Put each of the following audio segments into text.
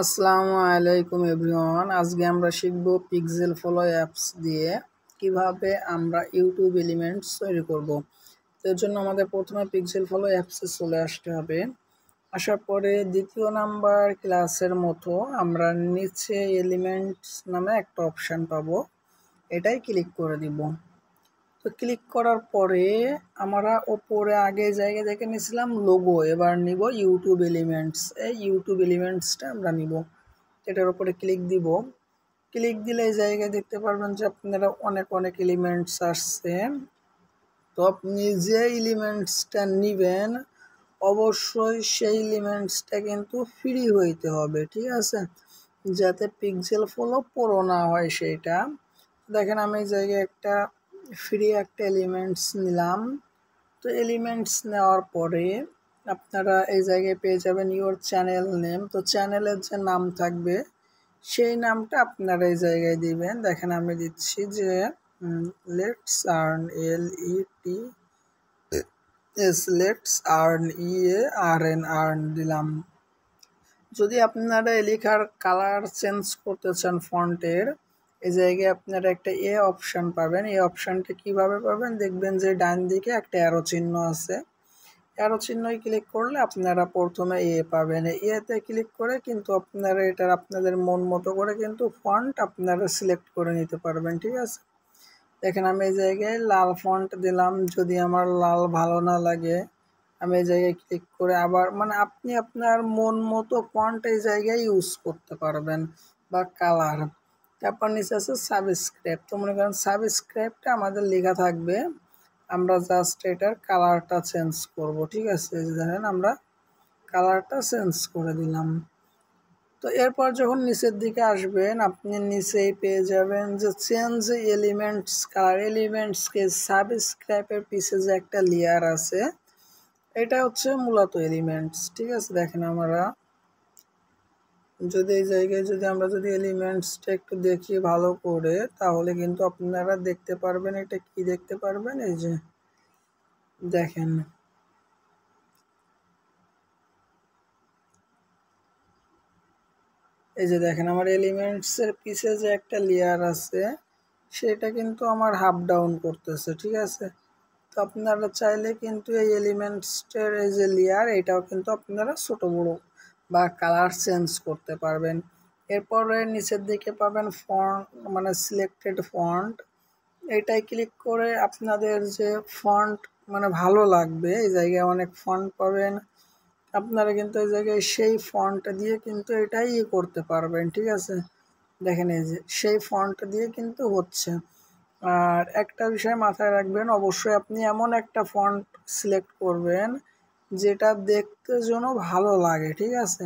আসসালামু আলাইকুম এভরিওয়ান। আজকে আমরা শিখব পিক্সেল ফলো অ্যাপস দিয়ে কিভাবে আমরা ইউটিউব এলিমেন্টস তৈরি করব। এর জন্য আমাদের প্রথমে পিক্সেল ফলো অ্যাপসে চলে আসতে হবে। আসার পরে দ্বিতীয় নাম্বার ক্লাসের মতো আমরা নিচে এলিমেন্টস নামে একটা অপশান পাবো, এটাই ক্লিক করে দিব। তো ক্লিক করার পরে আমরা ওপরে আগে জায়গা দেখে নিয়েছিলাম লোগো, এবার নিব ইউটিউব এলিমেন্টস। এই ইউটিউব এলিমেন্টসটা আমরা নিব, এটার উপরে ক্লিক দিব। ক্লিক দিলে এই জায়গায় দেখতে পারবেন যে আপনারা অনেক অনেক এলিমেন্টস আসছে। তো আপনি যে এলিমেন্টসটা নেবেন অবশ্যই সেই এলিমেন্টসটা কিন্তু ফ্রি হইতে হবে, ঠিক আছে, যাতে পিক্সেল ফলো পুরো না হয় সেইটা। দেখেন আমি এই জায়গায় একটা ফ্রি একটা এলিমেন্টস নিলাম। তো এলিমেন্টস নেওয়ার পরে আপনারা এই জায়গায় পেয়ে যাবেন ইওর চ্যানেল নেম। তো চ্যানেলের যে নাম থাকবে সেই নামটা আপনারা এই জায়গায় দিবেন। দেখেন আমি দিচ্ছি যে let's earn let's earn earn দিলাম। যদি আপনারা এই লেখার কালার চেঞ্জ করতে চান ফন্টের, এই জায়গায় আপনারা একটা অপশান পাবেন। এই অপশানটা কিভাবে পাবেন দেখবেন যে ডান দিকে একটা অ্যারো চিহ্ন আছে, অ্যারো চিহ্নই ক্লিক করলে আপনারা প্রথমে পাবেন। এতে ক্লিক করে কিন্তু আপনারা এটার আপনাদের মন মতো করে কিন্তু ফন্ট আপনারা সিলেক্ট করে নিতে পারবেন, ঠিক আছে। দেখেন আমি এই জায়গায় লাল ফন্ট দিলাম, যদি আমার লাল ভালো না লাগে আমি এই জায়গায় ক্লিক করে আবার আপনি আপনার মন মতো ফন্ট এই জায়গায় ইউজ করতে পারবেন বা কালার। তারপর নিচে আছে সাবস্ক্রাইব। তো মনে করেন সাবস্ক্রাইবটা আমাদের লেখা থাকবে, আমরা জাস্ট এটার কালারটা চেঞ্জ করব, ঠিক আছে। দেখেন আমরা কালারটা চেঞ্জ করে দিলাম। তো এরপর যখন নিচের দিকে আসবেন আপনি নিচেই পেয়ে যাবেন যে চেঞ্জ এলিমেন্টস কালার। এলিমেন্টসকে সাবস্ক্রাইবের পিছে যে একটা লেয়ার আছে এটা হচ্ছে মূলত এলিমেন্টস, ঠিক আছে। দেখেন আমরা যদি এই জায়গায় আমরা যদি এলিমেন্টসটা একটু দেখি ভালো করে, তাহলে কিন্তু আপনারা দেখতে পারবেন এটা কি দেখতে পারবেন। এই যে দেখেন দেখেন আমার এলিমেন্টসের পিছে যে একটা লেয়ার আছে সেটা কিন্তু আমার হাফ ডাউন করতেছে, ঠিক আছে। তো আপনারা চাইলে কিন্তু এই এলিমেন্টসের এই যে লেয়ার এটাও কিন্তু আপনারা ছোট বড় বা কালার চেঞ্জ করতে পারবেন। এরপরে নিচের দিকে পাবেন ফন্ট সিলেক্টেড ফন্ট। এটাই ক্লিক করে আপনাদের যে ফন্ট ভালো লাগবে এই জায়গায় অনেক ফন্ট পাবেন, আপনারা কিন্তু এই জায়গায় সেই ফন্ট দিয়ে কিন্তু এটাই করতে পারবেন, ঠিক আছে। দেখেন এই যে সেই ফন্ট দিয়ে কিন্তু হচ্ছে। আর একটা বিষয় মাথায় রাখবেন, অবশ্যই আপনি এমন একটা ফন্ট সিলেক্ট করবেন যেটা দেখতে যেন ভালো লাগে, ঠিক আছে।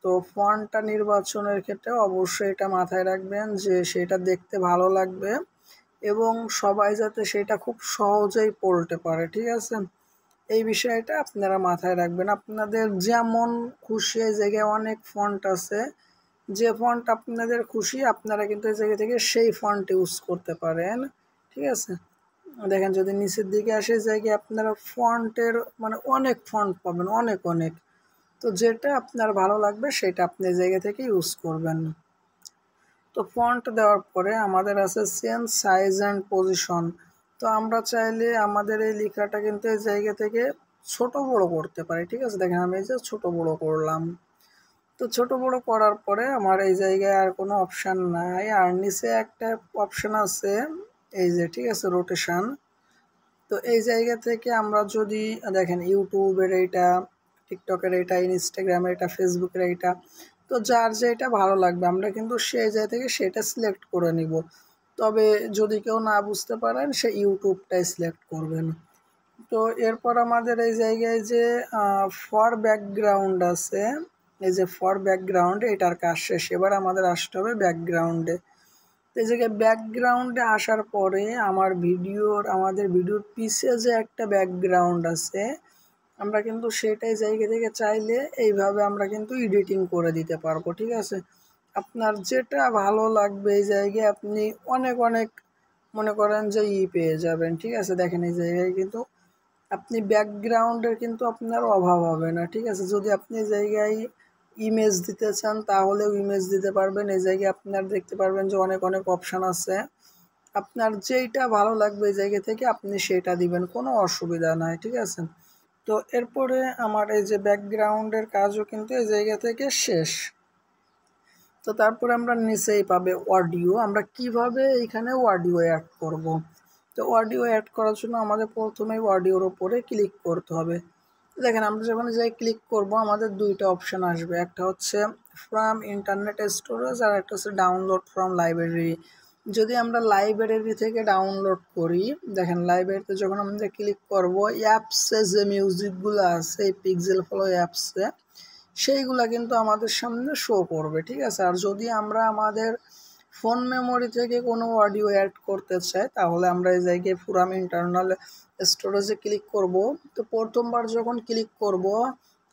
তো ফন্টটা নির্বাচনের ক্ষেত্রে অবশ্যই এটা মাথায় রাখবেন যে সেটা দেখতে ভালো লাগবে এবং সবাই যাতে সেটা খুব সহজেই পড়তে পারে, ঠিক আছে। এই বিষয়টা আপনারা মাথায় রাখবেন। আপনাদের যেমন খুশি এই জায়গায় অনেক ফন্ট আছে, যে ফন্ট আপনাদের খুশি আপনারা কিন্তু এই জায়গা থেকে সেই ফন্ট ইউজ করতে পারেন, ঠিক আছে। দেখেন যদি নিচের দিকে আসে জায়গায় আপনারা ফন্টের অনেক ফন্ট পাবেন, অনেক অনেক। তো যেটা আপনার ভালো লাগবে সেটা আপনি এই জায়গা থেকে ইউজ করবেন। তো ফন্ট দেওয়ার পরে আমাদের আছে চেঞ্জ সাইজ অ্যান্ড পজিশন। তো আমরা চাইলে আমাদের এই লেখাটা কিন্তু এই জায়গা থেকে ছোট বড় করতে পারি, ঠিক আছে। দেখেন আমি এই যে ছোট বড় করলাম। তো ছোট বড় করার পরে আমার এই জায়গায় আর কোনো অপশান নাই, আর নিচে একটা অপশান আছে এই যে, ঠিক আছে, রোটেশন। তো এই জায়গা থেকে আমরা যদি দেখেন ইউটিউবের এইটা, টিকটকের এইটা, ইনস্টাগ্রামের এটা, ফেসবুকের এইটা, তো যার যেটা ভালো লাগবে আমরা কিন্তু সেই জায়গা থেকে সেটা সিলেক্ট করে নিব। তবে যদি কেউ না বুঝতে পারেন সে ইউটিউবটাই সিলেক্ট করবেন। তো এরপর আমাদের এই জায়গায় যে ফর ব্যাকগ্রাউন্ড আছে, এই যে ফর ব্যাকগ্রাউন্ড, এটার কাজ শেষ। এবার আমাদের আসতে হবে ব্যাকগ্রাউন্ডে। তো এই জায়গায় ব্যাকগ্রাউন্ডে আসার পরে আমাদের ভিডিওর পিছে যে একটা ব্যাকগ্রাউন্ড আছে আমরা কিন্তু সেটাই জায়গা থেকে চাইলে এইভাবে আমরা কিন্তু এডিটিং করে দিতে পারবো, ঠিক আছে। আপনার যেটা ভালো লাগবে এই জায়গায় আপনি অনেক অনেক মনে করেন যে পেয়ে যাবেন, ঠিক আছে। দেখেন এই জায়গায় কিন্তু আপনি ব্যাকগ্রাউন্ডের কিন্তু আপনার অভাব হবে না, ঠিক আছে। যদি আপনি জায়গায় ইমেজ দিতে চান তাহলেও ইমেজ দিতে পারবেন। এই জায়গায় আপনার দেখতে পারবেন যে অনেক অনেক অপশান আছে, আপনার যেইটা ভালো লাগবে এই জায়গা থেকে আপনি সেটা দিবেন, কোনো অসুবিধা নাই, ঠিক আছে। তো এরপরে আমার এই যে ব্যাকগ্রাউন্ডের কাজও কিন্তু এই জায়গা থেকে শেষ। তো তারপরে আমরা নিচেই পাবে অডিও, আমরা কিভাবে এখানে অডিও অ্যাড করব। তো অডিও অ্যাড করার জন্য আমাদের প্রথমেই অডিওর ওপরে ক্লিক করতে হবে। দেখেন আমরা যখন যাই ক্লিক করব আমাদের দুইটা অপশান আসবে, একটা হচ্ছে ফ্রম ইন্টারনেট স্টোরেজ আর একটা হচ্ছে ডাউনলোড ফ্রম লাইব্রেরি। যদি আমরা লাইব্রেরি থেকে ডাউনলোড করি, দেখেন লাইব্রেরিতে যখন আমরা ক্লিক করব অ্যাপসে যে মিউজিকগুলো আছে এই পিক্সেল ফলো অ্যাপসে সেইগুলা কিন্তু আমাদের সামনে শো করবে, ঠিক আছে। আর যদি আমরা আমাদের ফোন মেমোরি থেকে কোনো অডিও অ্যাড করতে চাই তাহলে আমরা এই জায়গায় ফ্রম ইন্টারনাল স্টোরেজে ক্লিক করব। তো প্রথমবার যখন ক্লিক করব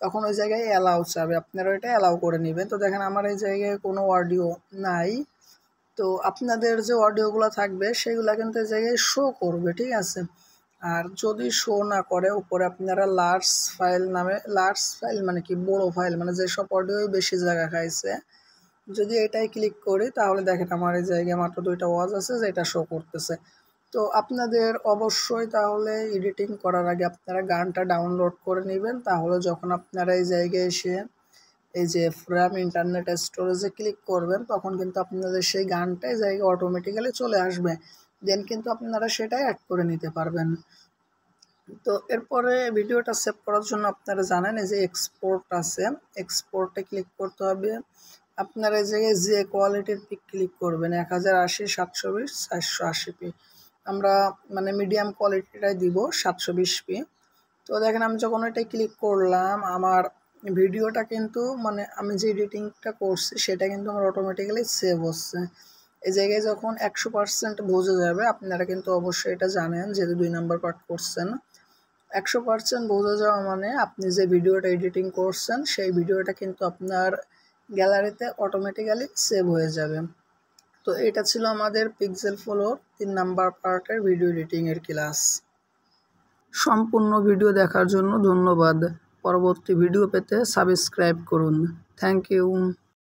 তখন ওই জায়গায় অ্যালাউ চাবে, আপনারা এটা অ্যালাউ করে নেবেন। তো দেখেন আমার এই জায়গায় কোনো অডিও নাই, তো আপনাদের যে অডিওগুলো থাকবে সেগুলো কিন্তু এই জায়গায় শো করবে, ঠিক আছে। আর যদি শো না করে উপরে আপনারা লার্জ ফাইল নামে, লার্জ ফাইল মানে কি বড় ফাইল, মানে যেসব অডিওই বেশি জায়গা খাইছে, যদি এটাই ক্লিক করি তাহলে দেখেন আমার এই জায়গায় মাত্র 2টা ওয়াজ আছে যেটা শো করতেছে। তো আপনাদের অবশ্যই তাহলে এডিটিং করার আগে আপনারা গানটা ডাউনলোড করে নেবেন, তাহলে যখন আপনারা এই জায়গায় এসে এই যে ফ্রম ইন্টারনেট স্টোরেজে ক্লিক করবেন তখন কিন্তু আপনাদের সেই গানটা এই জায়গায় অটোমেটিক্যালি চলে আসবে, দেন কিন্তু আপনারা সেটা অ্যাড করে নিতে পারবেন। তো এরপরে ভিডিওটা সেভ করার জন্য আপনারা জানেন এই যে এক্সপোর্ট আছে, এক্সপোর্টে ক্লিক করতে হবে। আপনারা এই জায়গায় যে কোয়ালিটির পিক ক্লিক করবেন 1080, 720, 480p, আমরা মানে মিডিয়াম কোয়ালিটিটাই দিব 720p। তো দেখেন আমি যখন এটাই ক্লিক করলাম আমার ভিডিওটা কিন্তু মানে আমি যে এডিটিংটা করছি সেটা কিন্তু আমার অটোমেটিক্যালি সেভ হচ্ছে। এই জায়গায় যখন 100% বোঝা যাবে, আপনারা কিন্তু অবশ্যই এটা জানেন যেহেতু 2 নাম্বার পার্ট করছেন, 100% বোঝা যাওয়া মানে আপনি যে ভিডিওটা এডিটিং করছেন সেই ভিডিওটা কিন্তু আপনার গ্যালারিতে অটোমেটিক্যালি সেভ হয়ে যাবে। তো এটা ছিল আমাদের পিক্সেল ফলোর 3 নাম্বার পার্টের ভিডিও এডিটিংয়ের ক্লাস। সম্পূর্ণ ভিডিও দেখার জন্য ধন্যবাদ। পরবর্তী ভিডিও পেতে সাবস্ক্রাইব করুন। Thank you.